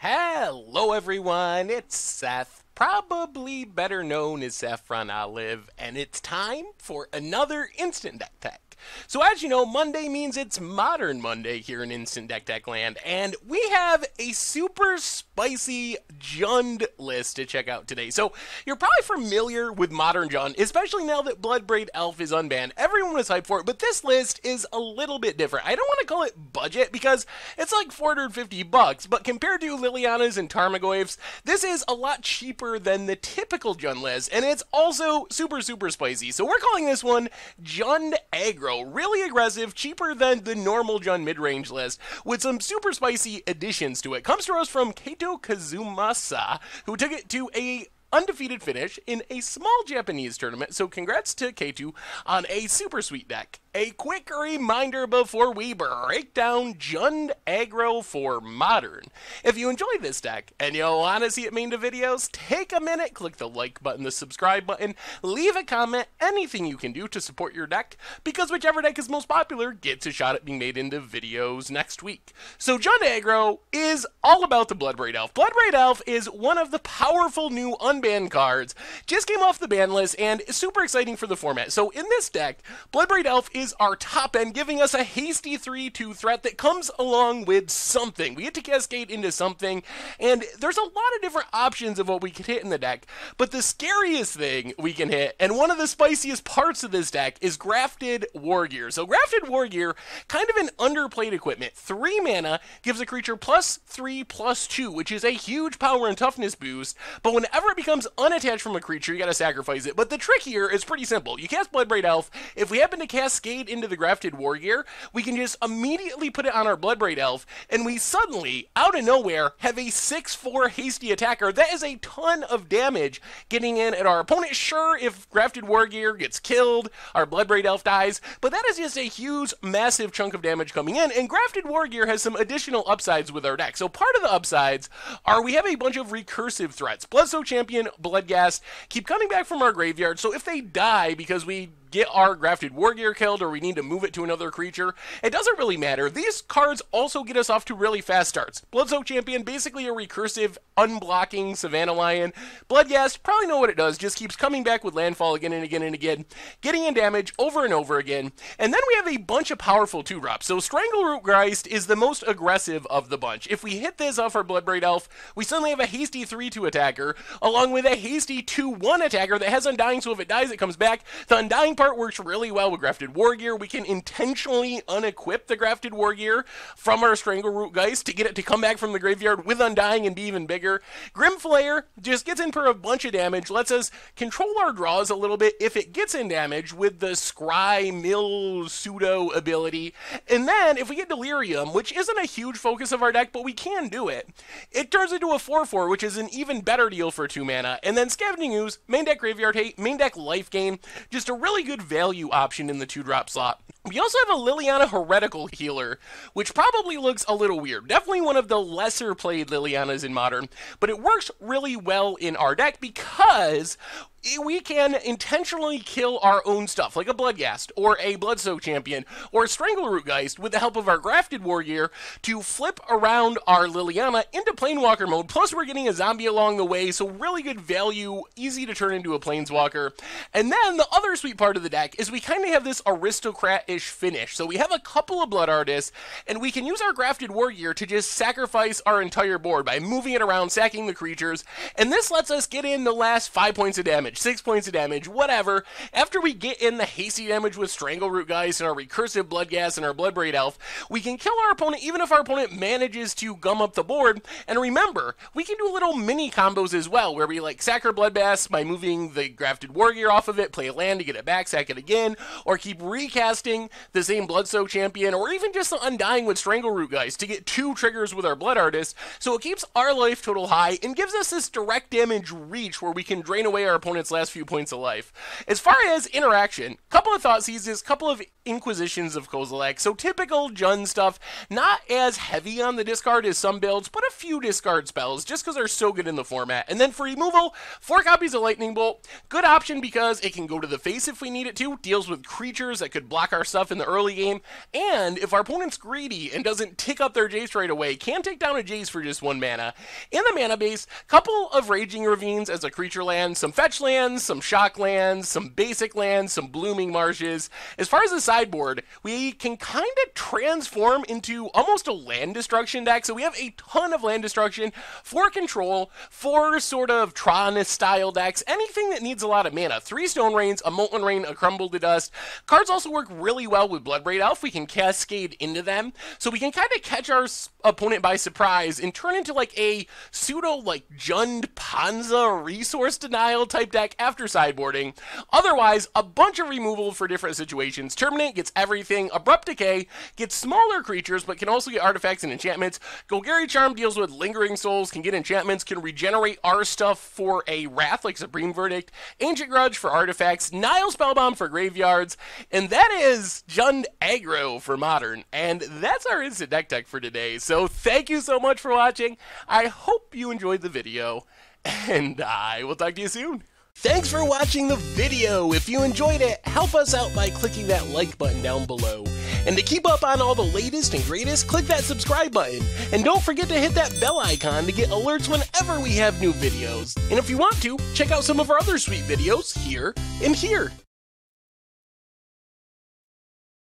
Hello everyone, it's Seth, probably better known as Saffron Olive, and it's time for another Instant Deck Tech. So as you know, Monday means it's Modern Monday here in Instant Deck Tech land, and we have a super spicy Jund list to check out today. So you're probably familiar with Modern Jund, especially now that Bloodbraid Elf is unbanned. Everyone was hyped for it, but this list is a little bit different. I don't want to call it budget because it's like $450, but compared to Liliana's and Tarmogoyf's, this is a lot cheaper than the typical Jund list, and it's also super spicy. So we're calling this one Jund Aggro. Really aggressive, cheaper than the normal Jund mid-range list, with some super spicy additions to it. Comes to us from Kato Kazumasa, who took it to a undefeated finish in a small Japanese tournament, so congrats to K2 on a super sweet deck. A quick reminder before we break down Jund Aggro for Modern. If you enjoy this deck and you want to see it made into videos, take a minute, click the like button, the subscribe button, leave a comment, anything you can do to support your deck, because whichever deck is most popular gets a shot at being made into videos next week. So Jund Aggro is all about the Bloodbraid Elf. Bloodbraid Elf is one of the powerful new unbanned cards, just came off the ban list and is super exciting for the format. So in this deck, Bloodbraid Elf is our top end, giving us a hasty 3/2 threat that comes along with something. We get to cascade into something, and there's a lot of different options of what we can hit in the deck, but the scariest thing we can hit, and one of the spiciest parts of this deck, is Grafted Wargear. So Grafted Wargear, kind of an underplayed equipment. 3 mana, gives a creature +3/+2, which is a huge power and toughness boost, but whenever it becomes unattached from a creature, you gotta sacrifice it. But the trick here is pretty simple. You cast Bloodbraid Elf. If we happen to cascade into the Grafted Wargear, we can just immediately put it on our Bloodbraid Elf, and we suddenly, out of nowhere, have a 6/4 hasty attacker. That is a ton of damage getting in at our opponent. Sure, if Grafted Wargear gets killed, our Bloodbraid Elf dies, but that is just a huge, massive chunk of damage coming in, and Grafted Wargear has some additional upsides with our deck. So part of the upsides are we have a bunch of recursive threats. Bloodsoaked Champion, Bloodghast, keep coming back from our graveyard, so if they die because we get our Grafted Wargear killed or we need to move it to another creature, it doesn't really matter. These cards also get us off to really fast starts. Bloodsoaked Champion, basically a recursive, unblocking Savannah Lion. Bloodghast, probably know what it does, just keeps coming back with landfall again and again and again, getting in damage over and over again. And then we have a bunch of powerful 2-drops. So Strangleroot Geist is the most aggressive of the bunch. If we hit this off our Bloodbraid Elf, we suddenly have a hasty 3/2 attacker, along with a hasty 2/1 attacker that has Undying, so if it dies, it comes back. The Undying part works really well with Grafted Wargear. We can intentionally unequip the Grafted Wargear from our Strangleroot Geist to get it to come back from the graveyard with Undying and be even bigger. Grimflayer just gets in for a bunch of damage, lets us control our draws a little bit if it gets in damage with the Scry Mill Pseudo ability. And then if we get Delirium, which isn't a huge focus of our deck, but we can do it, it turns into a 4/4, which is an even better deal for 2 mana. And then Scavenging Ooze, main deck graveyard hate, main deck life gain, just a really good value option in the 2-drop slot. We also have a Liliana Heretical Healer, which probably looks a little weird. Definitely one of the lesser played Lilianas in Modern, but it works really well in our deck because we can intentionally kill our own stuff, like a Bloodghast, or a Bloodsoaked Champion, or a Strangleroot Geist, with the help of our Grafted Wargear, to flip around our Liliana into Planewalker mode, plus we're getting a zombie along the way, so really good value, easy to turn into a Planeswalker. And then the other sweet part of the deck is we kind of have this aristocrat-ish finish. So we have a couple of Blood Artists, and we can use our Grafted Wargear to just sacrifice our entire board by moving it around, sacking the creatures, and this lets us get in the last 5 points of damage. 6 points of damage, whatever. After we get in the hasty damage with Strangleroot Geist and our recursive Bloodghast and our Bloodbraid Elf, we can kill our opponent even if our opponent manages to gum up the board. And remember, we can do little mini combos as well, where we like sack our Bloodbath by moving the Grafted Wargear off of it, play a land to get it back, sack it again, or keep recasting the same Bloodsoaked Champion, or even just the Undying with Strangleroot Geist to get 2 triggers with our Blood Artist. So it keeps our life total high and gives us this direct damage reach where we can drain away our opponent's last few points of life. As far as interaction, couple of Thought Seizes, couple of Inquisitions of Kozilek, so typical Jund stuff, not as heavy on the discard as some builds, but a few discard spells, just because they're so good in the format. And then for removal, 4 copies of Lightning Bolt, good option because it can go to the face if we need it to, deals with creatures that could block our stuff in the early game, and if our opponent's greedy and doesn't tick up their Jace right away, can take down a Jace for just 1 mana. In the mana base, couple of Raging Ravines as a creature land, some fetch lands, some shock lands, some basic lands, some blooming marshes. As far as the sideboard, we can kind of transform into almost a land destruction deck, so we have a ton of land destruction for control, for sort of Tron style decks, anything that needs a lot of mana. 3 Stone Rains, a Molten Rain, a Crumble to Dust. Cards also work really well with Bloodbraid Elf. We can cascade into them, so we can kind of catch our opponent by surprise and turn into like a pseudo like Jund Panza resource denial type deck after sideboarding. Otherwise, a bunch of removal for different situations. Terminate gets everything. Abrupt Decay gets smaller creatures but can also get artifacts and enchantments. Golgari Charm deals with Lingering Souls, can get enchantments, can regenerate our stuff for a Wrath like Supreme Verdict, Ancient Grudge for artifacts, Nile Spellbound for graveyards, and that is Jund Aggro for Modern. And that's our instant deck tech for today. So thank you so much for watching. I hope you enjoyed the video, and I will talk to you soon. Thanks for watching the video. If you enjoyed it, help us out by clicking that like button down below. And to keep up on all the latest and greatest, click that subscribe button. And don't forget to hit that bell icon to get alerts whenever we have new videos. And if you want to, check out some of our other sweet videos here and here.